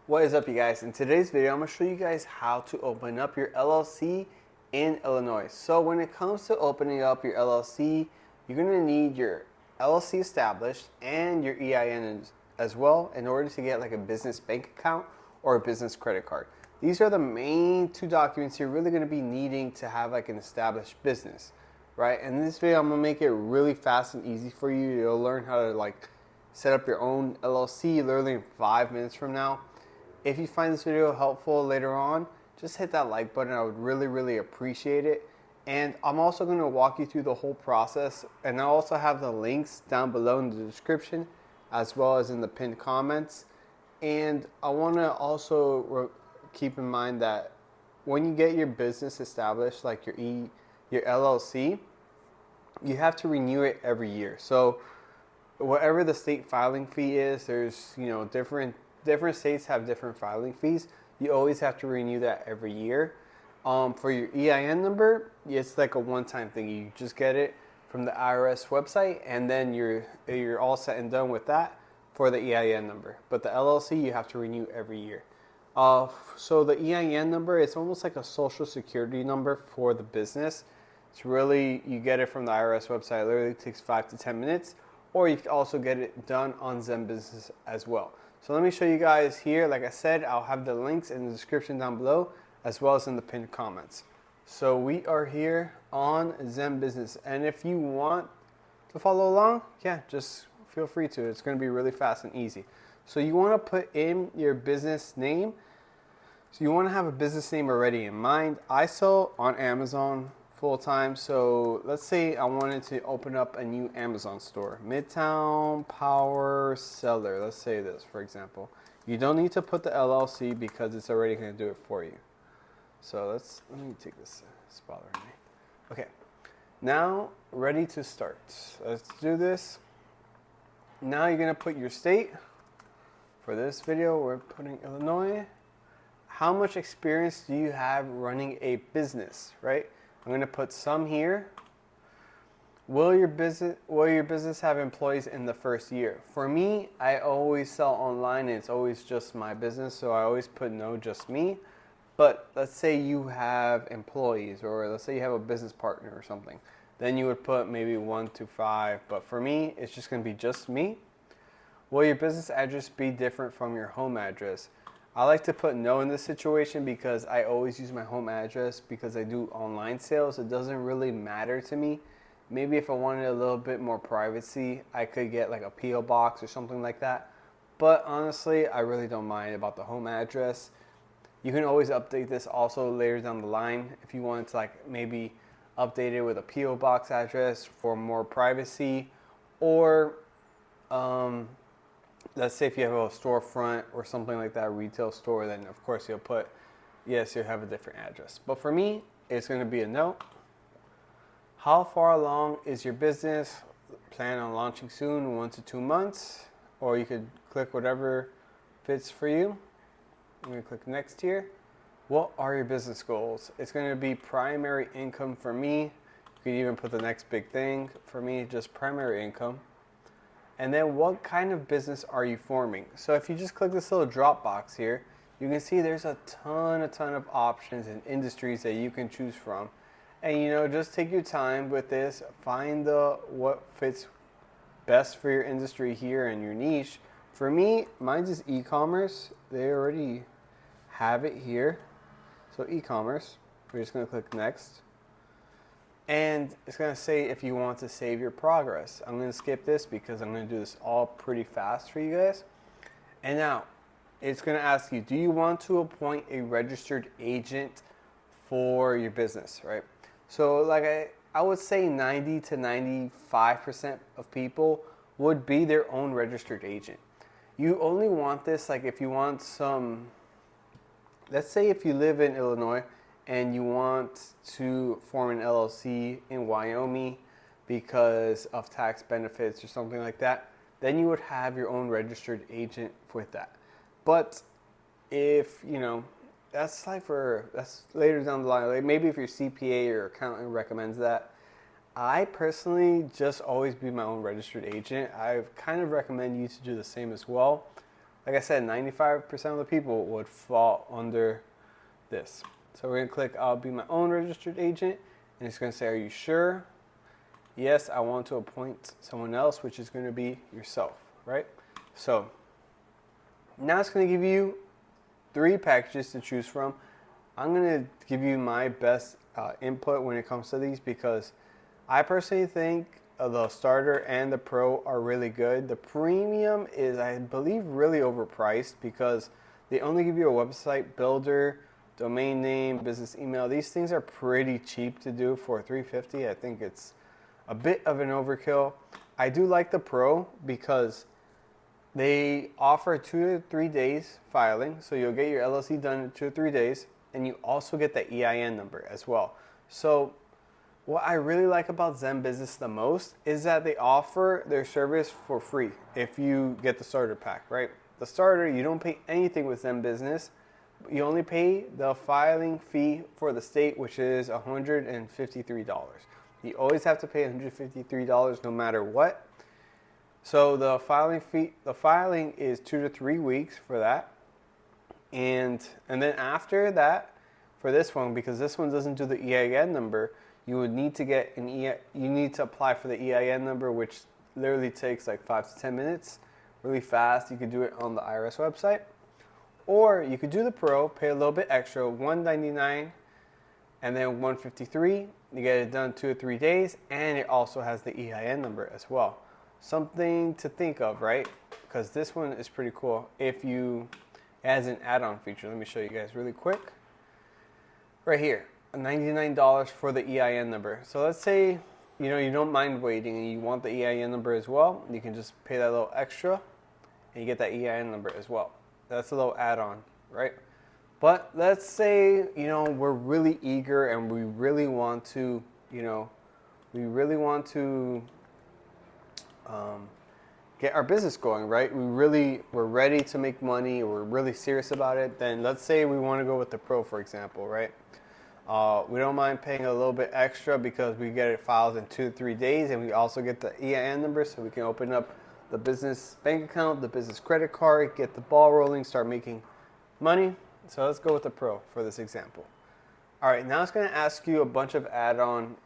What is up, you guys? In today's video, I'm going to show you guys how to open up your LLC in Illinois. So when it comes to opening up your LLC, you're going to need your LLC established and your EIN as well in order to get like a business bank account or a business credit card. These are the main two documents you're really going to be needing to have like an established business, right? And in this video, I'm going to make it really fast and easy for you. You'll learn how to like set up your own LLC literally in 5 minutes from now. If you find this video helpful later on, just hit that like button. I would really appreciate it. And I'm also going to walk you through the whole process, and I also have the links down below in the description as well as in the pinned comments. And I want to also keep in mind that when you get your business established, like your LLC, you have to renew it every year. So whatever the state filing fee is, there's different states have different filing fees. You always have to renew that every year. For your EIN number, it's like a one-time thing. You just get it from the IRS website, and then you're all set and done with that for the EIN number. But the LLC, you have to renew every year. So the EIN number, it's almost like a social security number for the business. It's really, you get it from the IRS website. It literally takes 5 to 10 minutes. Or you can also get it done on ZenBusiness as well. So let me show you guys here. Like I said, I'll have the links in the description down below as well as in the pinned comments. So we are here on ZenBusiness, and if you want to follow along, yeah, just feel free to. It's going to be really fast and easy. So you want to put in your business name. So you want to have a business name already in mind. I sell on Amazon full-time, so let's say I wanted to open up a new Amazon store, Midtown Power Seller. Let's say this, for example. You don't need to put the LLC because it's already going to do it for you. So let me take this. It's bothering me. Okay, now ready to start. Let's do this. Now you're going to put your state. For this video, we're putting Illinois. How much experience do you have running a business, right? I'm going to put some here. Will your business have employees in the first year? For me, I always sell online and it's always just my business, so I always put no, just me. But let's say you have employees, or let's say you have a business partner or something. Then you would put maybe 1 to 5, but for me, it's just going to be just me. Will your business address be different from your home address? I like to put no in this situation because I always use my home address because I do online sales. It doesn't really matter to me. Maybe if I wanted a little bit more privacy, I could get like a P.O. box or something like that. But honestly, I really don't mind about the home address. You can always update this also later down the line if you wanted to like maybe update it with a P.O. box address for more privacy, or let's say if you have a storefront or something like that, a retail store, then of course you'll put, yes, you'll have a different address. But for me, it's going to be a no. How far along is your business? Plan on launching soon, 1 to 2 months, or you could click whatever fits for you. I'm going to click next here. What are your business goals? It's going to be primary income for me. You could even put the next big thing. For me, just primary income. And then what kind of business are you forming? So if you just click this little drop box here, you can see there's a ton of options and industries that you can choose from. And just take your time with this. Find what fits best for your industry here and your niche. For me, mine's is e-commerce. They already have it here. So e-commerce, we're just going to click next. And it's going to say if you want to save your progress. I'm going to skip this because I'm going to do this all pretty fast for you guys. And now it's going to ask you, do you want to appoint a registered agent for your business, right? So like I would say 90 to 95% of people would be their own registered agent. You only want this like if you want some, let's say if you live in Illinois and you want to form an LLC in Wyoming because of tax benefits or something like that, then you would have your own registered agent with that. But if, that's later down the line. Like maybe if your CPA or accountant recommends that. I personally just always be my own registered agent. I kind of recommend you to do the same as well. like I said, 95% of the people would fall under this. So we're going to click I'll be my own registered agent, and it's going to say, are you sure? Yes, I want to appoint someone else, which is going to be yourself, right? So now it's going to give you 3 packages to choose from. I'm going to give you my best input when it comes to these, because I personally think the starter and the pro are really good. The premium is, I believe, really overpriced because they only give you a website builder, domain name, business email. These things are pretty cheap to do for $350. I think it's a bit of an overkill. I do like the pro because they offer 2 to 3 days filing. So you'll get your LLC done in 2 to 3 days, and you also get the EIN number as well. So what I really like about Zen Business the most is that they offer their service for free if you get the starter pack, right? The starter, you don't pay anything with Zen Business. You only pay the filing fee for the state, which is $153. You always have to pay $153 no matter what. So the filing fee, the filing is 2 to 3 weeks for that. And then after that, for this one, because this one doesn't do the EIN number, you would need to get you need to apply for the EIN number, which literally takes like 5 to 10 minutes, really fast. You could do it on the IRS website, or you could do the pro, pay a little bit extra, $199, and then $153. You get it done 2 or 3 days, and it also has the EIN number as well. Something to think of, right? Because this one is pretty cool. If you as an add-on feature, let me show you guys really quick. Right here. $99 for the EIN number. So let's say you don't mind waiting and you want the EIN number as well. You can just pay that little extra and you get that EIN number as well. That's a little add-on, right? But let's say we're really eager and we really want to get our business going, right? We're ready to make money, we're really serious about it. Then let's say we want to go with the pro, for example, right? We don't mind paying a little bit extra because we get it filed in 2 to 3 days, and we also get the EIN number, so we can open up the business bank account, the business credit card, get the ball rolling, start making money. So let's go with the pro for this example. All right, now it's going to ask you a bunch of add-on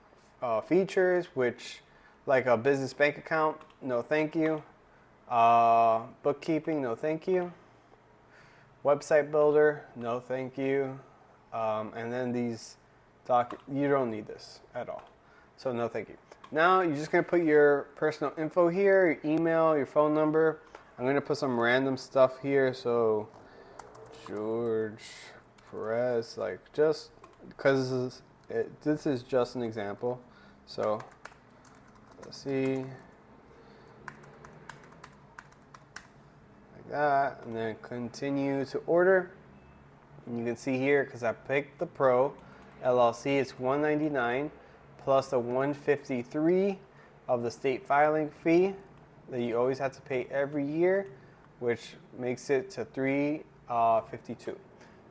features, which like a business bank account, no thank you. Bookkeeping, no thank you. Website builder, no thank you. And then these you don't need this at all. So no thank you. Now you're just going to put your personal info here, your email, your phone number. I'm going to put some random stuff here. So George Perez, like just because this is just an example. So let's see. Like that. And then continue to order. And you can see here, because I picked the Pro LLC, it's $199 plus the $153 of the state filing fee that you always have to pay every year, which makes it to $352.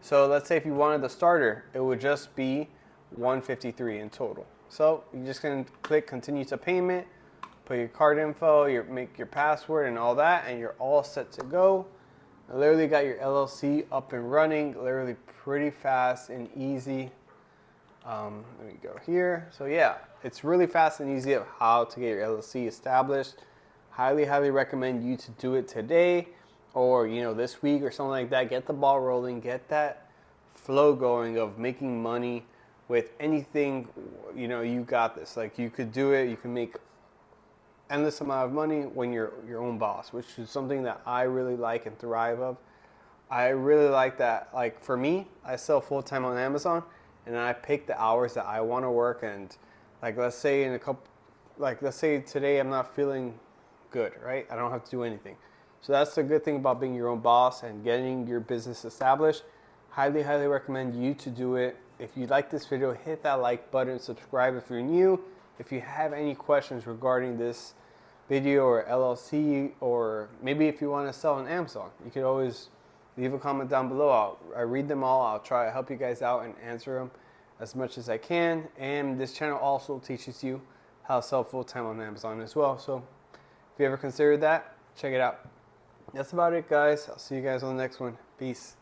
So let's say if you wanted the starter, it would just be $153 in total. So you're just going to click continue to payment, put your card info, make your password and all that, and you're all set to go. I literally got your LLC up and running, literally pretty fast and easy. Let me go here. So yeah, it's really fast and easy of how to get your LLC established. Highly, highly recommend you to do it today or this week or something like that. Get the ball rolling, get that flow going of making money with anything. You got this. Like you could do it. You can make endless amount of money when you're your own boss, which is something that I really like and thrive of. I really like that. Like for me, I sell full-time on Amazon, and I pick the hours that I want to work. And like let's say today I'm not feeling good, right? I don't have to do anything. So that's the good thing about being your own boss and getting your business established. Highly, highly recommend you to do it. If you like this video, hit that like button, subscribe if you're new. If you have any questions regarding this video or LLC, or maybe if you want to sell on Amazon, you can always leave a comment down below. I read them all. I'll try to help you guys out and answer them as much as I can. And this channel also teaches you how to sell full-time on Amazon as well. So if you ever considered that, check it out. That's about it, guys. I'll see you guys on the next one. Peace.